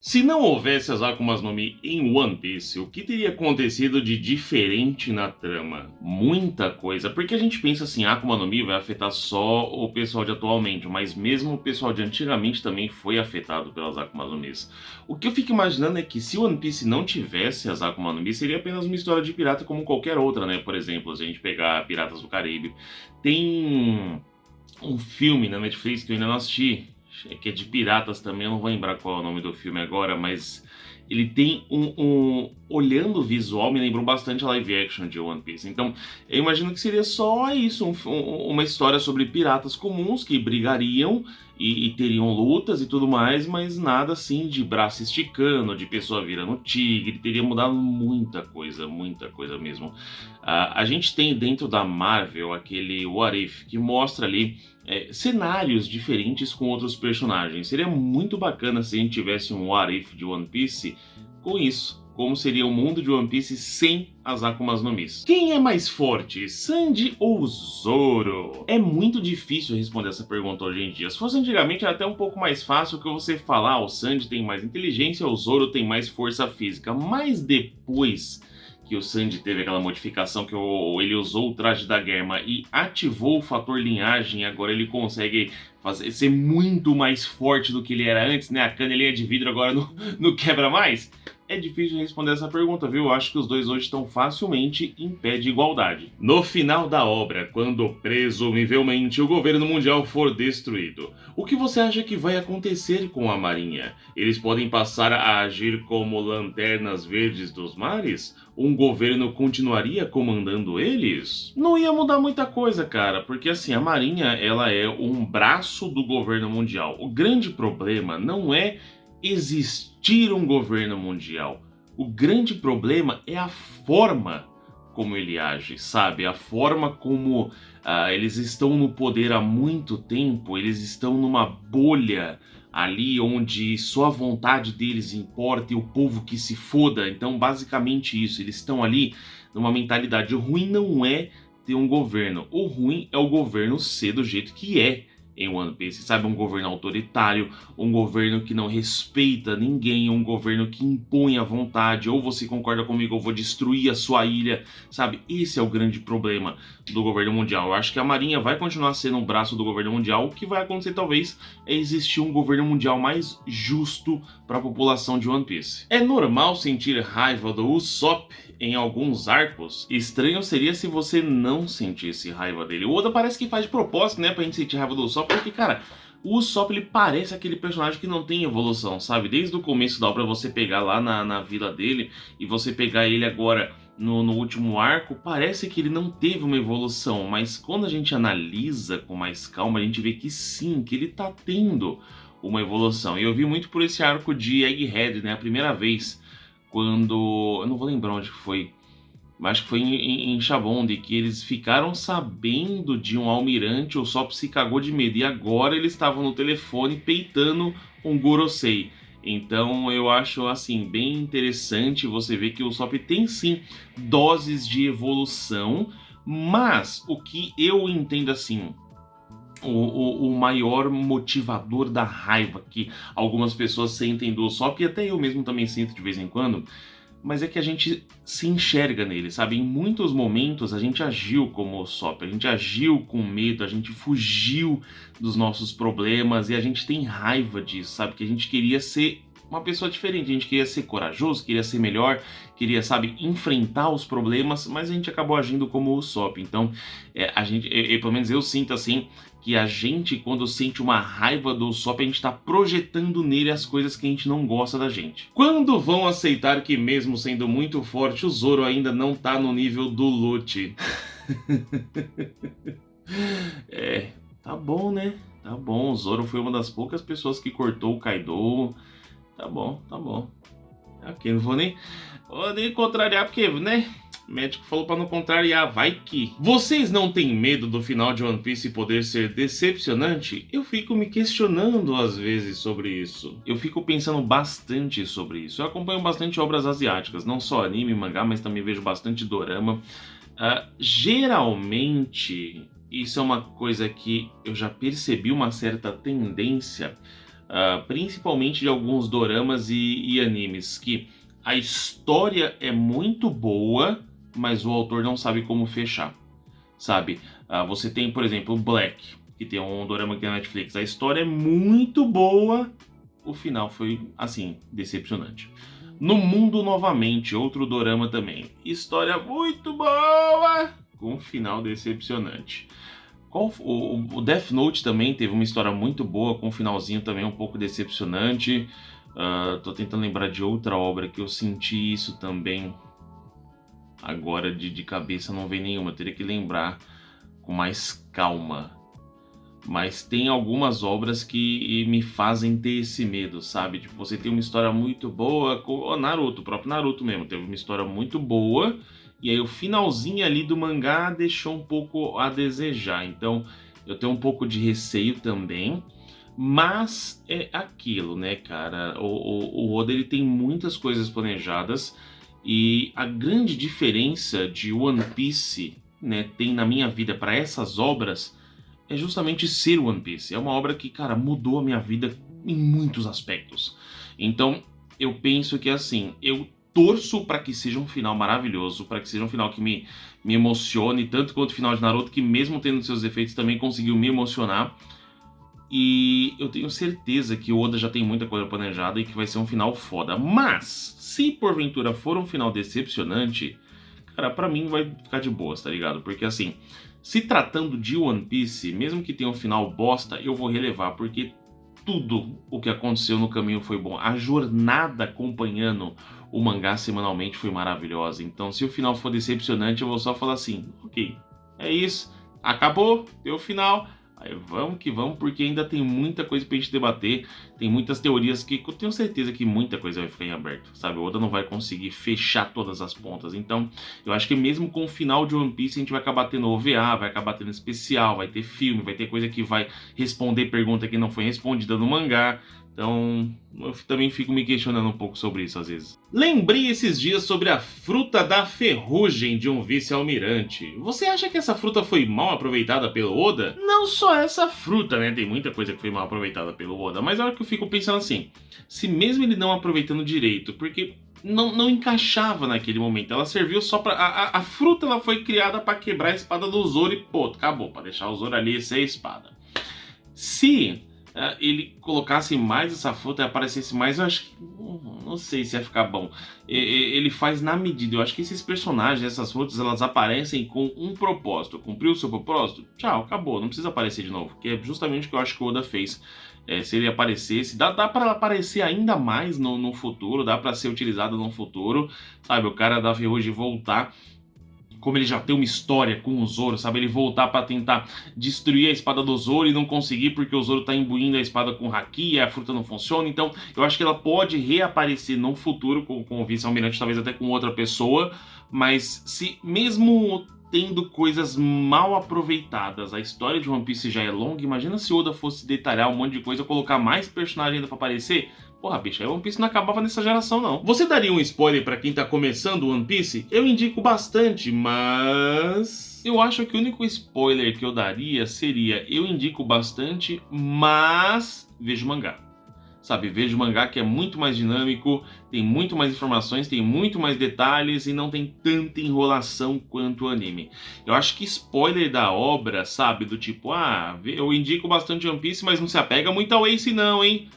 Se não houvesse as Akumas no Mi em One Piece, o que teria acontecido de diferente na trama? Muita coisa, porque a gente pensa assim, a Akuma no Mi vai afetar só o pessoal de atualmente, mas mesmo o pessoal de antigamente também foi afetado pelas Akuma no Mi. O que eu fico imaginando é que se One Piece não tivesse as Akuma no Mi, seria apenas uma história de pirata como qualquer outra, né? Por exemplo, se a gente pegar Piratas do Caribe, tem um filme na Netflix que eu ainda não assisti, que é de piratas também, eu não vou lembrar qual é o nome do filme agora, mas ele tem olhando o visual, me lembrou bastante a live action de One Piece. Então, eu imagino que seria só isso, uma história sobre piratas comuns que brigariam e teriam lutas e tudo mais, mas nada assim de braço esticando, de pessoa virando tigre, teria mudado muita coisa mesmo. A gente tem dentro da Marvel aquele What If, que mostra ali cenários diferentes com outros personagens. Seria muito bacana se a gente tivesse um What If de One Piece com isso. Como seria o mundo de One Piece sem as Akumas no Mi? Quem é mais forte, Sanji ou Zoro? É muito difícil responder essa pergunta hoje em dia. Se fosse antigamente era até um pouco mais fácil que você falar, o Sanji tem mais inteligência, o Zoro tem mais força física. Mas depois que o Sanji teve aquela modificação que ele usou o traje da Germa e ativou o fator linhagem, agora ele consegue ser muito mais forte do que ele era antes, né? A canelinha de vidro agora não quebra mais. É difícil responder essa pergunta, viu? Eu acho que os dois hoje estão facilmente em pé de igualdade. No final da obra, quando presumivelmente o governo mundial for destruído, o que você acha que vai acontecer com a Marinha? Eles podem passar a agir como lanternas verdes dos mares? Um governo continuaria comandando eles? Não ia mudar muita coisa, cara, porque assim, a Marinha, ela é um braço do governo mundial. O grande problema não é existir um governo mundial. O grande problema é a forma como ele age, sabe? A forma como eles estão no poder há muito tempo, eles estão numa bolha ali onde só a vontade deles importa e o povo que se foda. Então, basicamente isso, eles estão ali numa mentalidade. O ruim não é ter um governo, o ruim é o governo ser do jeito que é em One Piece, sabe? Um governo autoritário, um governo que não respeita ninguém, um governo que impõe a vontade, ou você concorda comigo, eu vou destruir a sua ilha, sabe? Esse é o grande problema do governo mundial. Eu acho que a Marinha vai continuar sendo um braço do governo mundial. O que vai acontecer, talvez, é existir um governo mundial mais justo para a população de One Piece. É normal sentir raiva do Usopp em alguns arcos? Estranho seria se você não sentisse raiva dele. O Oda parece que faz de propósito, né, pra gente sentir raiva do Usopp, porque, cara, o Usopp, ele parece aquele personagem que não tem evolução, sabe? Desde o começo da obra, você pegar lá na vila dele e você pegar ele agora no último arco, parece que ele não teve uma evolução, mas quando a gente analisa com mais calma, a gente vê que sim, que ele tá tendo uma evolução. E eu vi muito por esse arco de Egghead, né, a primeira vez, quando... eu não vou lembrar onde foi, mas acho que foi em Shabond, que eles ficaram sabendo de um almirante, o Usopp se cagou de medo, e agora eles estavam no telefone peitando um Gorosei. Então eu acho assim bem interessante você ver que o Usopp tem sim doses de evolução, mas o que eu entendo assim, o maior motivador da raiva que algumas pessoas sentem do Usopp, e até eu mesmo também sinto de vez em quando, mas é que a gente se enxerga nele, sabe? Em muitos momentos a gente agiu como o Usopp, a gente agiu com medo, a gente fugiu dos nossos problemas e a gente tem raiva disso, sabe? Que a gente queria ser uma pessoa diferente, a gente queria ser corajoso, queria ser melhor, queria, sabe, enfrentar os problemas, mas a gente acabou agindo como o Usopp. Então, a gente, pelo menos eu sinto assim, que a gente, quando sente uma raiva do Usopp, a gente tá projetando nele as coisas que a gente não gosta da gente. Quando vão aceitar que mesmo sendo muito forte, o Zoro ainda não tá no nível do Lute? Tá bom, né? Tá bom, o Zoro foi uma das poucas pessoas que cortou o Kaido. Tá bom, tá bom. Ok, não vou nem contrariar, porque, né? O médico falou pra não contrariar, vai que. Vocês não têm medo do final de One Piece poder ser decepcionante? Eu fico me questionando às vezes sobre isso. Eu fico pensando bastante sobre isso. Eu acompanho bastante obras asiáticas, não só anime, mangá, mas também vejo bastante dorama. Geralmente, isso é uma coisa que eu já percebi uma certa tendência. principalmente de alguns doramas e animes, que a história é muito boa, mas o autor não sabe como fechar, sabe? Você tem, por exemplo, Black, que tem um dorama que tem na Netflix. A história é muito boa, o final foi, assim, decepcionante. No Mundo Novamente, outro dorama também. História muito boa, com um final decepcionante. O Death Note também teve uma história muito boa, com um finalzinho também um pouco decepcionante. Tô tentando lembrar de outra obra que eu senti isso também. Agora de cabeça não vem nenhuma, eu teria que lembrar com mais calma. Mas tem algumas obras que me fazem ter esse medo, sabe? Tipo, você tem uma história muito boa, o Naruto, o próprio Naruto mesmo, teve uma história muito boa, e aí o finalzinho ali do mangá deixou um pouco a desejar. Então, eu tenho um pouco de receio também, mas é aquilo, né, cara? O Oda, ele tem muitas coisas planejadas, e a grande diferença de One Piece, né, tem na minha vida para essas obras é justamente ser One Piece. É uma obra que, cara, mudou a minha vida em muitos aspectos. Então, eu penso que, assim, eu torço para que seja um final maravilhoso, para que seja um final que me emocione, tanto quanto o final de Naruto, que mesmo tendo seus efeitos também conseguiu me emocionar. E eu tenho certeza que o Oda já tem muita coisa planejada e que vai ser um final foda. Mas, se porventura for um final decepcionante, cara, pra mim vai ficar de boas, tá ligado? Porque assim, se tratando de One Piece, mesmo que tenha um final bosta, eu vou relevar, porque tudo o que aconteceu no caminho foi bom. A jornada acompanhando o mangá semanalmente foi maravilhosa. Então, se o final for decepcionante, eu vou só falar assim, ok, é isso, acabou, deu o final. Aí vamos que vamos, porque ainda tem muita coisa pra gente debater, tem muitas teorias que eu tenho certeza que muita coisa vai ficar em aberto, sabe? O Oda não vai conseguir fechar todas as pontas, então eu acho que mesmo com o final de One Piece a gente vai acabar tendo OVA, vai acabar tendo especial, vai ter filme, vai ter coisa que vai responder pergunta que não foi respondida no mangá. Então, eu também fico me questionando um pouco sobre isso às vezes. Lembrei esses dias sobre a fruta da ferrugem de um vice-almirante. Você acha que essa fruta foi mal aproveitada pelo Oda? Não só essa fruta, né? Tem muita coisa que foi mal aproveitada pelo Oda, mas é hora que eu fico pensando assim, se mesmo ele não aproveitando direito, porque não encaixava naquele momento, ela serviu só pra... A fruta ela foi criada pra quebrar a espada do Zoro e pô, acabou, pra deixar o Zoro ali sem a espada. Se ele colocasse mais essa fruta e aparecesse mais, eu acho que não sei se ia ficar bom. Ele faz na medida. Eu acho que esses personagens, essas frutas, elas aparecem com um propósito. Cumpriu o seu propósito? Tchau, acabou. Não precisa aparecer de novo. Que é justamente o que eu acho que o Oda fez. Se ele aparecesse, dá para ela aparecer ainda mais no futuro, dá para ser utilizada no futuro, sabe? O cara da ferrugem voltar, como ele já tem uma história com o Zoro, sabe? Ele voltar pra tentar destruir a espada do Zoro e não conseguir porque o Zoro tá imbuindo a espada com Haki e a fruta não funciona. Então, eu acho que ela pode reaparecer no futuro com o vice-almirante, talvez até com outra pessoa. Mas se mesmo tendo coisas mal aproveitadas, a história de One Piece já é longa, imagina se Oda fosse detalhar um monte de coisa, colocar mais personagem ainda pra aparecer. Porra, bicho, aí One Piece não acabava nessa geração, não. Você daria um spoiler pra quem tá começando One Piece? Eu indico bastante, mas... eu acho que o único spoiler que eu daria seria: eu indico bastante, mas vejo mangá. Sabe, vejo mangá que é muito mais dinâmico, tem muito mais informações, tem muito mais detalhes e não tem tanta enrolação quanto o anime. Eu acho que spoiler da obra, sabe, do tipo, eu indico bastante One Piece, mas não se apega muito ao Ace não, hein?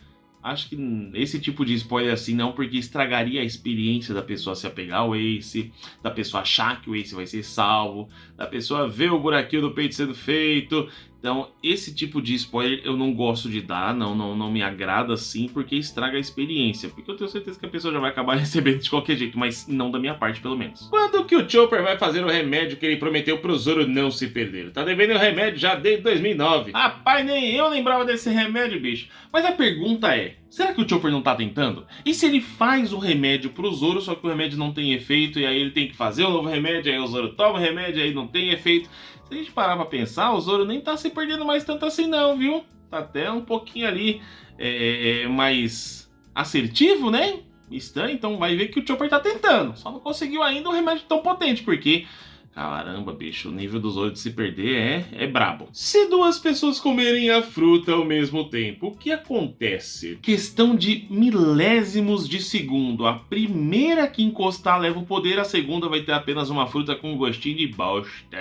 Acho que esse tipo de spoiler assim não, porque estragaria a experiência da pessoa se apegar ao Ace, da pessoa achar que o Ace vai ser salvo, da pessoa ver o buraquinho do peito sendo feito. Então, esse tipo de spoiler eu não gosto de dar, não me agrada assim, porque estraga a experiência. Porque eu tenho certeza que a pessoa já vai acabar recebendo de qualquer jeito, mas não da minha parte, pelo menos. Quando que o Chopper vai fazer o remédio que ele prometeu pro Zoro não se perder? Tá devendo o remédio já desde 2009. Rapaz, nem eu lembrava desse remédio, bicho. Mas a pergunta é, será que o Chopper não tá tentando? E se ele faz o remédio pro Zoro, só que o remédio não tem efeito, e aí ele tem que fazer um novo remédio, aí o Zoro toma o remédio, aí não tem efeito? Se a gente parar pra pensar, o Zoro nem tá se perdendo mais tanto assim não, viu? Tá até um pouquinho ali mais assertivo, né? Estranho, então vai ver que o Chopper tá tentando. Só não conseguiu ainda um remédio tão potente, porque Caramba, bicho, o nível dos olhos de se perder é brabo. Se duas pessoas comerem a fruta ao mesmo tempo, o que acontece? Questão de milésimos de segundo. A primeira que encostar leva o poder, a segunda vai ter apenas uma fruta com gostinho de bosta.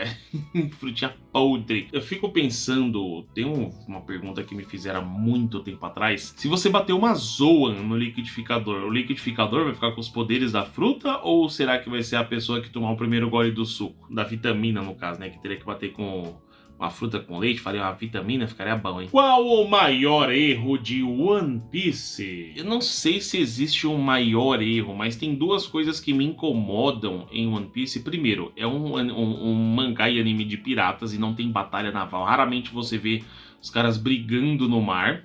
Frutinha podre. Eu fico pensando, tem uma pergunta que me fizeram há muito tempo atrás. Se você bater uma Zoan no liquidificador, o liquidificador vai ficar com os poderes da fruta? Ou será que vai ser a pessoa que tomar o primeiro gole do suco? Da vitamina, no caso, né? Que teria que bater com uma fruta com leite, faria uma vitamina, ficaria bom, hein? Qual o maior erro de One Piece? Eu não sei se existe um maior erro, mas tem duas coisas que me incomodam em One Piece. Primeiro, é um mangá e anime de piratas e não tem batalha naval. Raramente você vê os caras brigando no mar.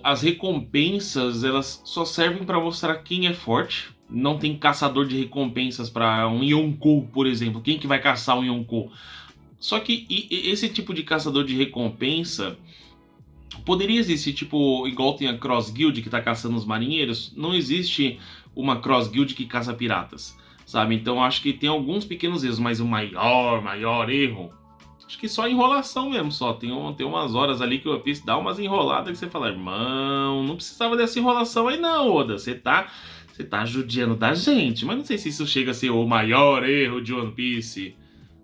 As recompensas, elas só servem para mostrar quem é forte. Não tem caçador de recompensas para um Yonkou, por exemplo. Quem que vai caçar um Yonkou? Só que esse tipo de caçador de recompensa poderia existir, tipo, igual tem a Cross Guild que tá caçando os marinheiros. Não existe uma Cross Guild que caça piratas, sabe? Então acho que tem alguns pequenos erros, mas o maior erro, acho que só enrolação mesmo, só. Tem umas horas ali que o One Piece dá umas enroladas que você fala, irmão, não precisava dessa enrolação aí não, Oda. Você tá judiando da gente, mas não sei se isso chega a ser o maior erro de One Piece.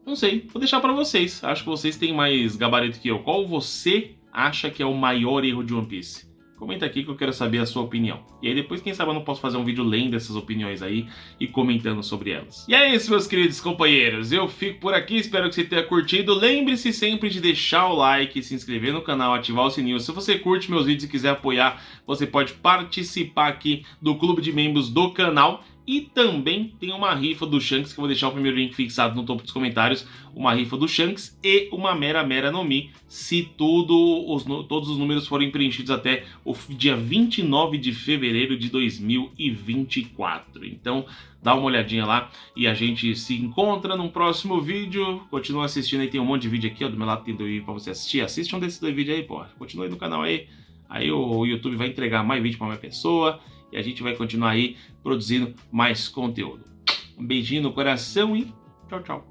Não sei, vou deixar pra vocês. Acho que vocês têm mais gabarito que eu. Qual você acha que é o maior erro de One Piece? Comenta aqui que eu quero saber a sua opinião. E aí depois, quem sabe eu não posso fazer um vídeo lendo essas opiniões aí e comentando sobre elas. E é isso, meus queridos companheiros. Eu fico por aqui, espero que você tenha curtido. Lembre-se sempre de deixar o like, se inscrever no canal, ativar o sininho. Se você curte meus vídeos e quiser apoiar, você pode participar aqui do clube de membros do canal. E também tem uma rifa do Shanks, que eu vou deixar o primeiro link fixado no topo dos comentários. Uma rifa do Shanks e uma Mera no Mi, se todos os números forem preenchidos até o dia 29 de fevereiro de 2024. Então, dá uma olhadinha lá e a gente se encontra num próximo vídeo. Continua assistindo aí, tem um monte de vídeo aqui, ó, do meu lado tem dois vídeos pra você assistir. Assiste um desses dois vídeos aí, pô. Continua aí no canal aí. Aí o YouTube vai entregar mais vídeo pra mais pessoa. E a gente vai continuar aí produzindo mais conteúdo. Um beijinho no coração e tchau, tchau.